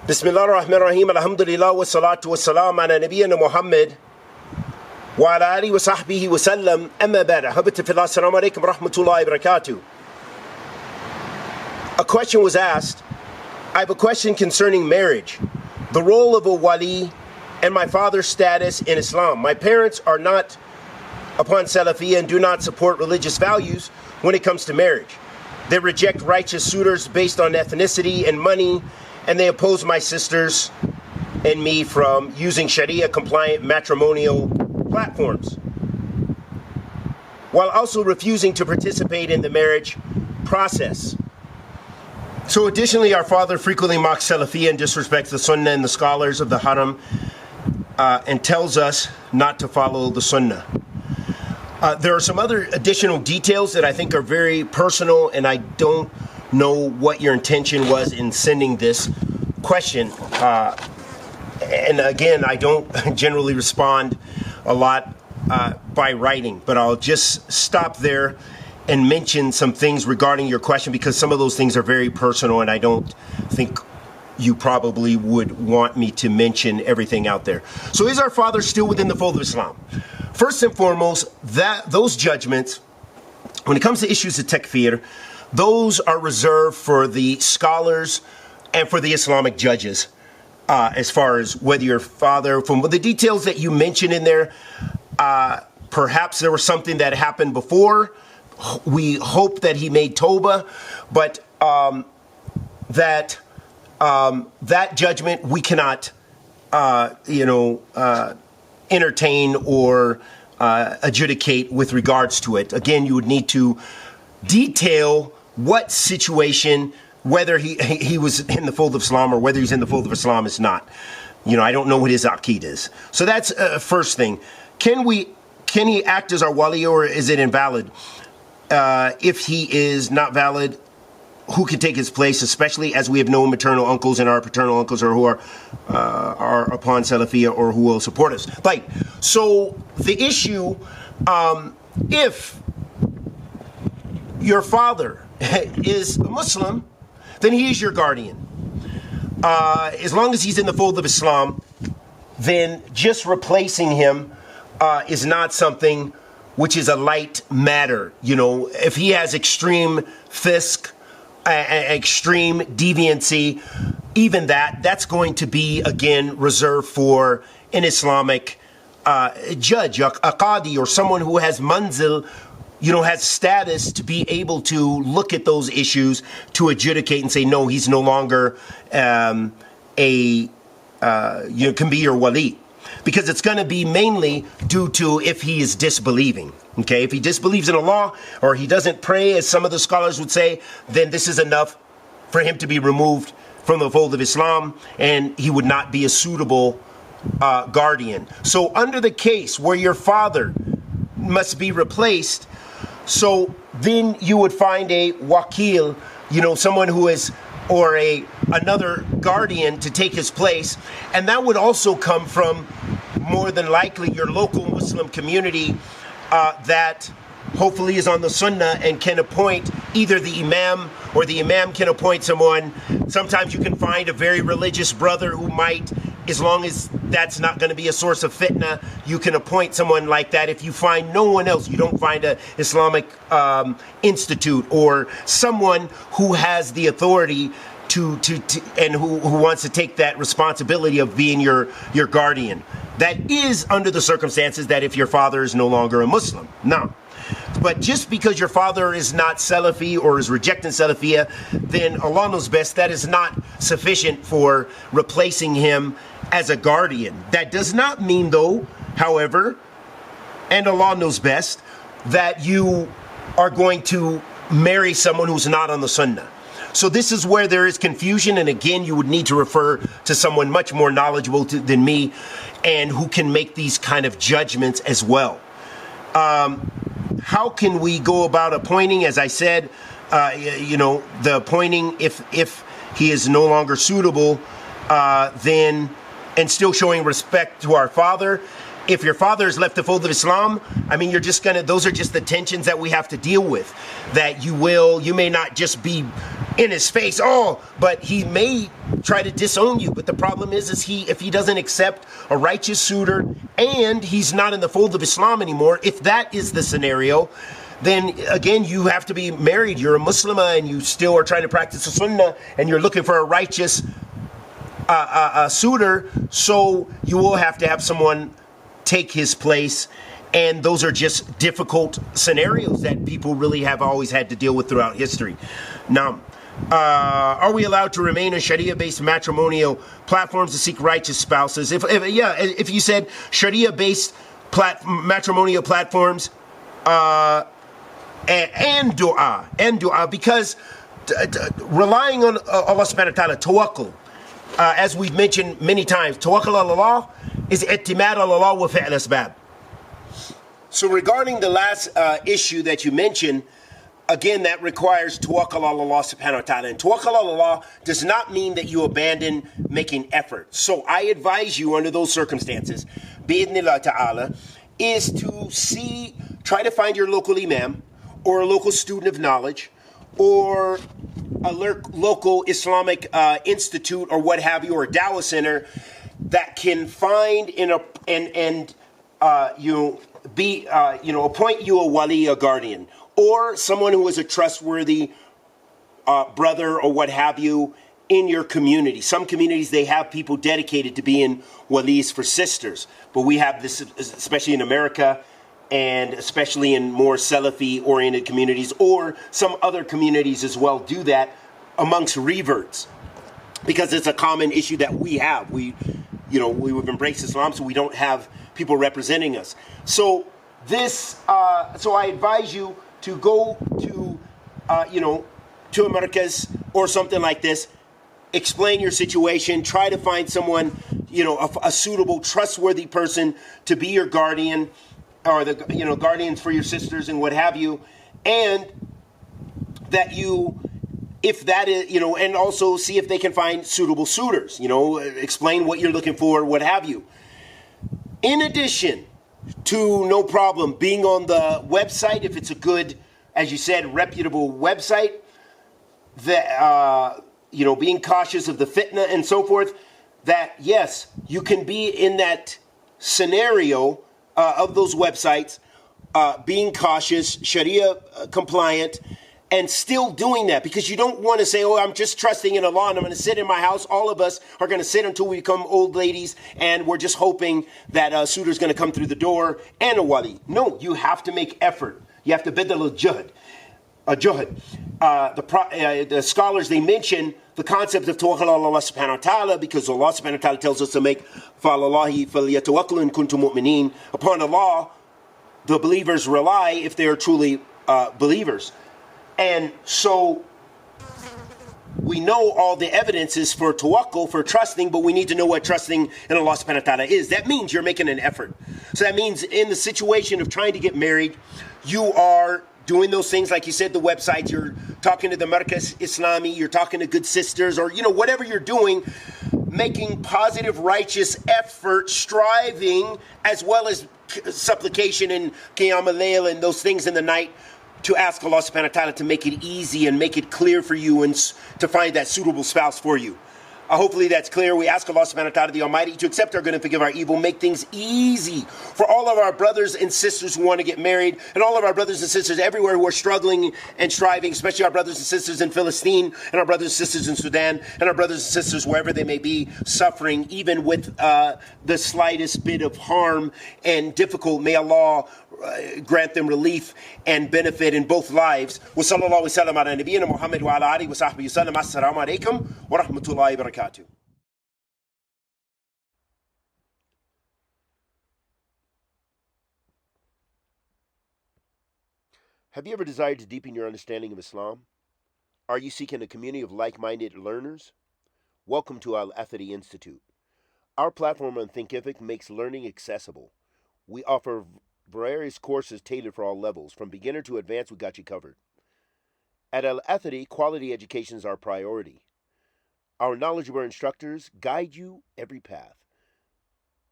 Bismillah ar-Rahman ar-Rahim. Alhamdulillah wa salatu wa salam ala nabiyyina Muhammad wa ala alihi wa sahbihi wa sallam. Amma ba'd. Habibti fillah. Assalamu alaikum wa rahmatullahi wa barakatuh. A question was asked. I have a question concerning marriage, the role of a wali, and my father's status in Islam. My parents are not upon Salafee and do not support religious values when it comes to marriage. They reject righteous suitors based on ethnicity and money, and they oppose my sisters and me from using Sharia-compliant matrimonial platforms, while also refusing to participate in the marriage process. So additionally, our father frequently mocks Salafee and disrespects the Sunnah and the scholars of the Haram and tells us not to follow the Sunnah. There are some other additional details that I think are very personal, and I don't know what your intention was in sending this question. And again, I don't generally respond a lot by writing, but I'll just stop there and mention some things regarding your question, because some of those things are very personal, and I don't think you probably would want me to mention everything out there. So is our father still within the fold of Islam? First and foremost, those judgments, when it comes to issues of takfir, those are reserved for the scholars and for the Islamic judges, as far as whether your father, from the details that you mentioned in there, perhaps there was something that happened before. We hope that he made Tawbah, but that judgment we cannot, entertain or adjudicate with regards to it. Again, you would need to detail what situation, whether he was in the fold of Islam or whether he's in the fold of Islam is not. I don't know what his aqeed is. So that's first thing. Can he act as our wali, or is it invalid? If he is not valid, who can take his place, especially as we have no maternal uncles and our paternal uncles or who are upon Salafiyah or who will support us. Like, so the issue, if your father is a Muslim, then he is your guardian. As long as he's in the fold of Islam, then just replacing him is not something which is a light matter. If he has extreme fisk, extreme deviancy, even that's going to be, again, reserved for an Islamic judge, a qadi, or someone who has manzil, has status to be able to look at those issues, to adjudicate and say, no, he's no longer can be your wali. Because it's going to be mainly due to if he is disbelieving. Okay, if he disbelieves in Allah, or he doesn't pray, as some of the scholars would say, then this is enough for him to be removed from the fold of Islam, and he would not be a suitable guardian. So under the case where your father must be replaced, so then you would find a wakil, someone who is, or another guardian to take his place, and that would also come from, more than likely, your local Muslim community that hopefully is on the Sunnah and can appoint either the Imam, or the Imam can appoint someone. Sometimes you can find a very religious brother who might, as long as that's not going to be a source of fitna, you can appoint someone like that. If you find no one else, you don't find an Islamic institute or someone who has the authority to and who wants to take that responsibility of being your guardian. That is under the circumstances that if your father is no longer a Muslim. No. But just because your father is not Salafi or is rejecting Salafiyah, then Allah knows best, that is not sufficient for replacing him as a guardian. That does not mean, though, however, and Allah knows best, that you are going to marry someone who's not on the Sunnah. So this is where there is confusion, and again, you would need to refer to someone much more knowledgeable than me, and who can make these kind of judgments as well. How can we go about appointing? As I said, the appointing, if he is no longer suitable, then, and still showing respect to our father, if your father has left the fold of Islam, I mean, you're just gonna, those are just the tensions that we have to deal with. That you may not just be in his face, but he may try to disown you. But the problem is if he doesn't accept a righteous suitor and he's not in the fold of Islam anymore, if that is the scenario, then again, you have to be married. You're a Muslimah and you still are trying to practice the Sunnah and you're looking for a righteous suitor. So you will have to have someone take his place. And those are just difficult scenarios that people really have always had to deal with throughout history. Now, are we allowed to remain on Sharia-based matrimonial platforms to seek righteous spouses? If you said Sharia-based matrimonial platforms, and dua, because relying on Allah subhanahu wa ta'ala, tawakkul, as we've mentioned many times, tawakkul ala Allah is i'timad ala Allah wa fi'l asbab. So regarding the last issue that you mentioned, again, that requires tawakkul ala Allah subhanahu wa ta'ala. And tawakkul ala Allah does not mean that you abandon making effort. So I advise you under those circumstances, bi'idhnillah ta'ala, is to try to find your local imam or a local student of knowledge or a local Islamic institute or what have you, or a dawah center that can find appoint you a wali, a guardian, or someone who is a trustworthy brother or what have you in your community. Some communities, they have people dedicated to being walis for sisters, but we have this, especially in America, and especially in more Salafi-oriented communities, or some other communities as well do that amongst reverts, because it's a common issue that we have. We've embraced Islam, so we don't have people representing us. So so I advise you to go to a markaz or something like this, explain your situation, try to find someone, a suitable, trustworthy person to be your guardian, or the guardians for your sisters and what have you, and that if that is, and also see if they can find suitable suitors, explain what you're looking for, what have you. In addition to, no problem, being on the website, if it's a good, as you said, reputable website, that, being cautious of the fitna and so forth, that yes, you can be in that scenario of those websites, being cautious, Sharia compliant, and still doing that, because you don't want to say, I'm just trusting in Allah and I'm going to sit in my house. All of us are going to sit until we become old ladies and we're just hoping that a suitor's going to come through the door and a wali. No, you have to make effort. You have to bidal al-juhd. The scholars, they mention the concept of tawakkul ala Allah subhanahu wa ta'ala, because Allah subhanahu wa ta'ala tells us to make فَعَلَى فَلْيَتَوَكَّلُوا إِن كُنتُم مُؤْمِنِينَ. Upon Allah, the believers rely if they are truly believers. And so we know all the evidences for tawakkul, for trusting, but we need to know what trusting in Allah subhanahu wa ta'ala is. That means you're making an effort. So that means in the situation of trying to get married, you are doing those things, like you said, the websites, you're talking to the Markaz Islami, you're talking to good sisters, or, whatever you're doing, making positive, righteous effort, striving, as well as supplication and Qiyam al-Layl and those things in the night, to ask Allah subhanahu wa ta'ala to make it easy and make it clear for you and to find that suitable spouse for you. Hopefully that's clear. We ask Allah subhanahu wa ta'ala, the Almighty, to accept our good and forgive our evil, make things easy for all of our brothers and sisters who want to get married, and all of our brothers and sisters everywhere who are struggling and striving, especially our brothers and sisters in Palestine, and our brothers and sisters in Sudan, and our brothers and sisters wherever they may be, suffering even with the slightest bit of harm and difficult. May Allah grant them relief and benefit in both lives. Wa sallallahu wa sallam ala nabiyyina Muhammad wa ala alihi wa sahbihi wa sallam. Assalamu alaikum wa rahmatullahi wa barakatuh. Have you ever desired to deepen your understanding of Islam? Are you seeking a community of like-minded learners? Welcome to Al-Albani Institute. Our platform on Thinkific makes learning accessible. We offer various courses tailored for all levels. From beginner to advanced, we got you covered. At Al-Albani, quality education is our priority. Our knowledgeable instructors guide you every path.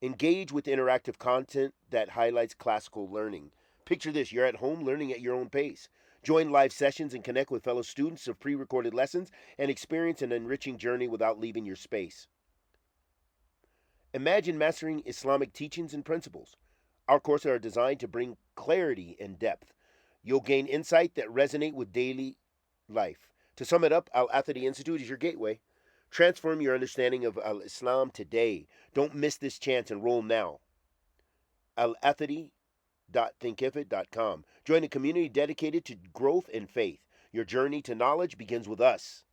Engage with interactive content that highlights classical learning. Picture this: you're at home learning at your own pace. Join live sessions and connect with fellow students of pre recorded lessons and experience an enriching journey without leaving your space. Imagine mastering Islamic teachings and principles. Our courses are designed to bring clarity and depth. You'll gain insight that resonate with daily life. To sum it up, Al-Albani Institute is your gateway. Transform your understanding of Al-Islam today. Don't miss this chance. Enroll now. Al-Albani.thinkifit.com. Join a community dedicated to growth and faith. Your journey to knowledge begins with us.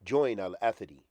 Join Al-Albani.